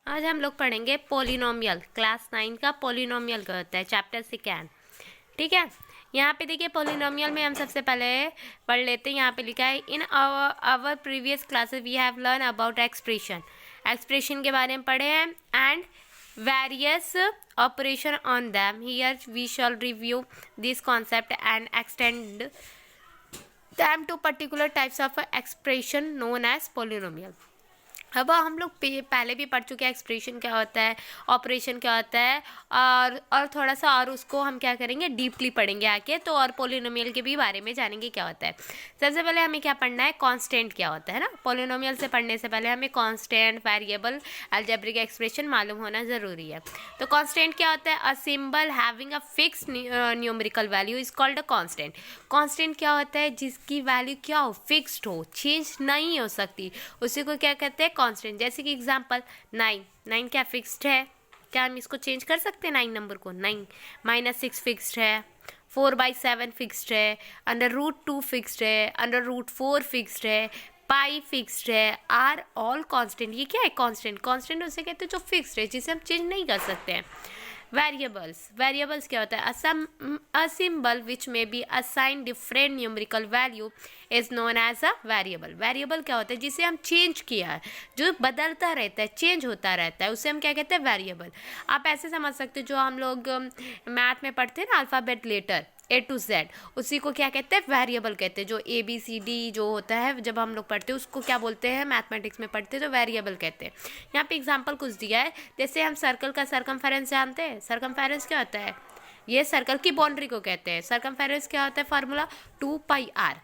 आज हम लोग पढ़ेंगे पोलिनोमियल। क्लास 9 का पोलिनोमियल का होता है, चैप्टर 2। ठीक है, यहाँ पे देखिए पोलिनोमियल में हम सबसे पहले पढ़ लेते हैं। यहाँ पे लिखा है in our previous classes we have learn about expression. Expression के बारे में पढ़े हैं and various operation on them. Here we shall review this concept and extend them to particular types of expression known as polynomial. अब हम लोग पहले भी पढ़ चुके हैं एक्सप्रेशन क्या होता है, ऑपरेशन क्या होता है, और थोड़ा सा और उसको हम क्या करेंगे, डीपली पढ़ेंगे आके। तो और पोलिनोमियल के भी बारे में जानेंगे क्या होता है। सबसे पहले हमें क्या पढ़ना है, कांस्टेंट क्या होता है ना। पोलिनोमियल से पढ़ने से पहले हमें कांस्टेंट, वेरिएबल, अलजेब्रिक एक्सप्रेशन मालूम होना ज़रूरी है। तो कांस्टेंट क्या होता है, a symbol having a fix numerical value is called a constant. Constant क्या होता है, जिसकी वैल्यू क्या हो, फिक्स्ड हो, चेंज नहीं हो सकती, उसी को क्या कहते हैं, कांस्टेंट। जैसे कि एग्जांपल 9 क्या फिक्स्ड है, क्या हम इसको चेंज कर सकते हैं 9 नंबर को? 9 -6 फिक्स्ड है, 4/7 फिक्स्ड है, √2 फिक्स्ड है, √4 फिक्स्ड है, पाई फिक्स्ड है, आर ऑल कांस्टेंट। ये क्या है, कांस्टेंट। कांस्टेंट उसे कहते हैं जो फिक्स्ड है, जिसे हम चेंज नहीं कर सकते हैं। वेरिएबल्स क्या होता है, अ symbol which may be assign different numerical value is known as a variable. Variable क्या होता है, जिसे हम चेंज किया है, जो बदलता रहता है, चेंज होता रहता है, उसे हम क्या कहते हैं, वेरिएबल। आप ऐसे समझ सकते हो, जो हम लोग मैथ में पढ़ते हैं ना, alphabet letter A to Z, उसी को क्या कहते हैं, वेरिएबल कहते हैं। जो ABCD जो होता है, जब हम लोग पढ़ते हैं उसको क्या बोलते हैं, मैथमेटिक्स में पढ़ते हैं तो वेरिएबल कहते हैं। यहाँ पे एग्जांपल कुछ दिया है, जैसे हम सर्कल का सरकमफेरेंस जानते हैं। सरकमफेरेंस क्या होता है, ये सर्कल की बाउंड्री को कहते हैं। सरकमफेरेंस क्या होता है, फार्मूला 2πr।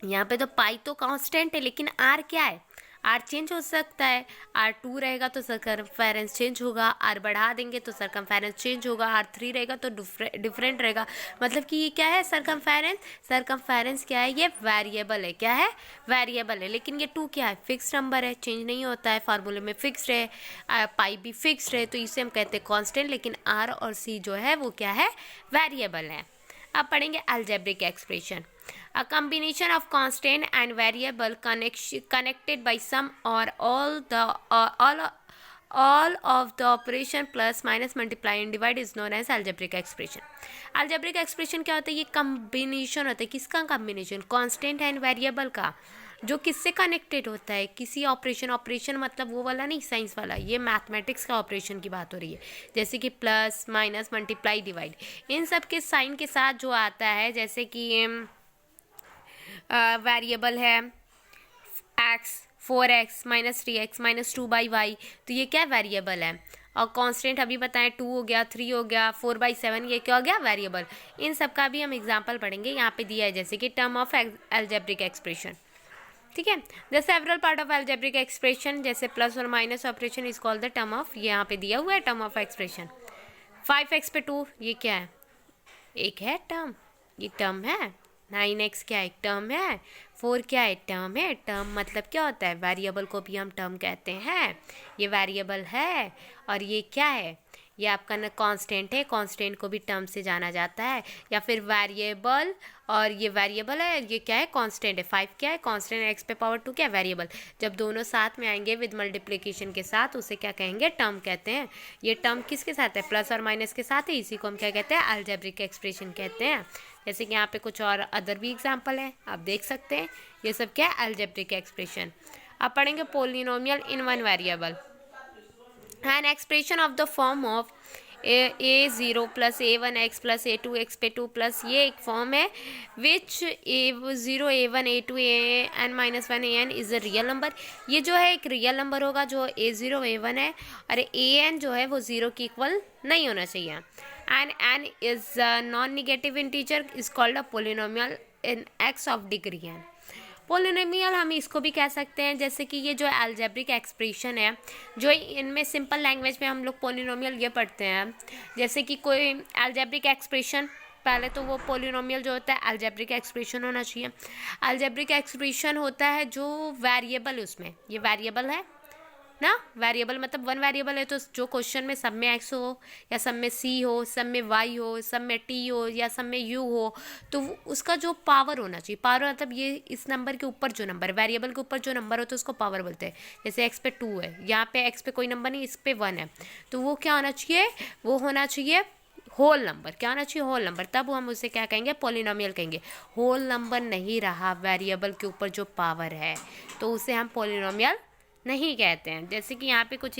यहाँ पे तो पाई तो कांस्टेंट है, लेकिन आर क्या है, आर चेंज हो सकता है। R2 रहेगा तो सरकमफेरेंस चेंज होगा, आर बढ़ा देंगे तो सरकमफेरेंस चेंज होगा, R3 रहेगा तो डिफरेंट रहेगा। मतलब कि ये क्या है, सरकमफेरेंस क्या है, ये वेरिएबल है। क्या है, वेरिएबल है। लेकिन ये 2 क्या है, फिक्स नंबर है, चेंज नहीं होता है, फार्मूले में फिक्स्ड है, पाई भी फिक्स्ड है, तो इसे हम कहते हैं कांस्टेंट। लेकिन आर और सी जो है वो क्या है, वेरिएबल है। अब पढ़ेंगे algebraic expression. A combination of constant and variable connected by some or all of the operation plus minus multiply and divide is known as algebraic expression. algebraic expression क्या होता है, ये combination होता है। किसका combination, constant and variable का, जो किससे कनेक्टेड होता है, किसी ऑपरेशन मतलब वो वाला नहीं, साइंस वाला, ये मैथमेटिक्स का ऑपरेशन की बात हो रही है। जैसे कि प्लस, माइनस, मल्टीप्लाई, डिवाइड, इन सब के साइन के साथ जो आता है, जैसे कि वेरिएबल है x, 4x -3x -2/y, तो ये क्या वेरिएबल है। और कांस्टेंट अभी बताएं, 2 हो गया, 3 हो गया, 4/7, ये क्या हो गया, वेरिएबल। इन सब का भी हम एग्जांपल पढ़ेंगे। यहाँ पे दिया है जैसे कि टर्म ऑफ अलजेब्रिक एक्सप्रेशन। ठीक है, the several part of algebraic expression, जैसे प्लस और minus operation is called the term of, यहाँ पे दिया हुआ है टर्म ऑफ एक्सप्रेशन। 5x पे 2, ये क्या है, एक है टर्म, ये टर्म है। 9x क्या एक टर्म है, 4 क्या है, टर्म है। टर्म मतलब क्या होता है, वेरिएबल को भी हम टर्म कहते हैं, ये वेरिएबल है। और ये क्या है, ये आपका ना कांस्टेंट है, कांस्टेंट को भी टर्म से जाना जाता है। या फिर वेरिएबल, और ये वेरिएबल है, ये क्या है, कांस्टेंट है। 5 क्या है, कांस्टेंट, x पे पावर 2 क्या है, वेरिएबल। जब दोनों साथ में आएंगे विद मल्टीप्लिकेशन के साथ, उसे क्या कहेंगे, टर्म कहते हैं। ये टर्म किसके साथ है, प्लस और माइनस के साथ है, इसी को हम क्या कहते हैं, अलजेब्रिक एक्सप्रेशन कहते हैं। जैसे कि यहाँ पे कुछ और अदर भी एग्जाम्पल हैं, आप देख सकते हैं। ये सब क्या है, अलजेब्रिक एक्सप्रेशन। अब पढ़ेंगे polynomial in one variable. An expression of the form of a0 plus a1x plus a2x पे 2 plus, ये एक फॉर्म है which a0 a1 a2 an -1 an is a real number। ये जो है एक रियल नंबर होगा, जो a0 a1 है, और an जो है वो 0 की इक्वल नहीं होना चाहिए। and n is a non-negative integer is called a polynomial in x of degree n। Polynomial हम इसको भी कह सकते हैं, जैसे कि ये जो अलजेब्रिक एक्सप्रेशन है, जो इनमें सिंपल लैंग्वेज में हम लोग पोलिनोमियल ये पढ़ते हैं। जैसे कि कोई अलजेब्रिक एक्सप्रेशन, पहले तो वो पोलिनोमियल जो होता है अलजेब्रिक एक्सप्रेशन होना चाहिए। अलजेब्रिक एक्सप्रेशन होता है जो वेरिएबल, उसमें ये वेरिएबल है, ना। वेरिएबल मतलब वन वेरिएबल है तो जो क्वेश्चन में सब में एक्स हो या सब में सी हो, सब में वाई हो, सब में टी हो या सब में यू हो, तो उसका जो पावर होना चाहिए, पावर मतलब ये इस नंबर के ऊपर जो नंबर, वेरिएबल के ऊपर जो नंबर हो तो उसको पावर बोलते हैं। जैसे एक्स पे 2 है, यहाँ पे एक्स पे कोई नंबर नहीं, इस पे 1 है, तो वो क्या होना चाहिए, वो होना चाहिए होल नंबर। क्या होना चाहिए, होल नंबर। तब हम उसे क्या कहेंगे, पॉलिनोमियल कहेंगे। होल नंबर नहीं रहा वेरिएबल के ऊपर जो पावर है, तो उसे हम पॉलिनोमियल नहीं कहते हैं। जैसे कि यहाँ पे कुछ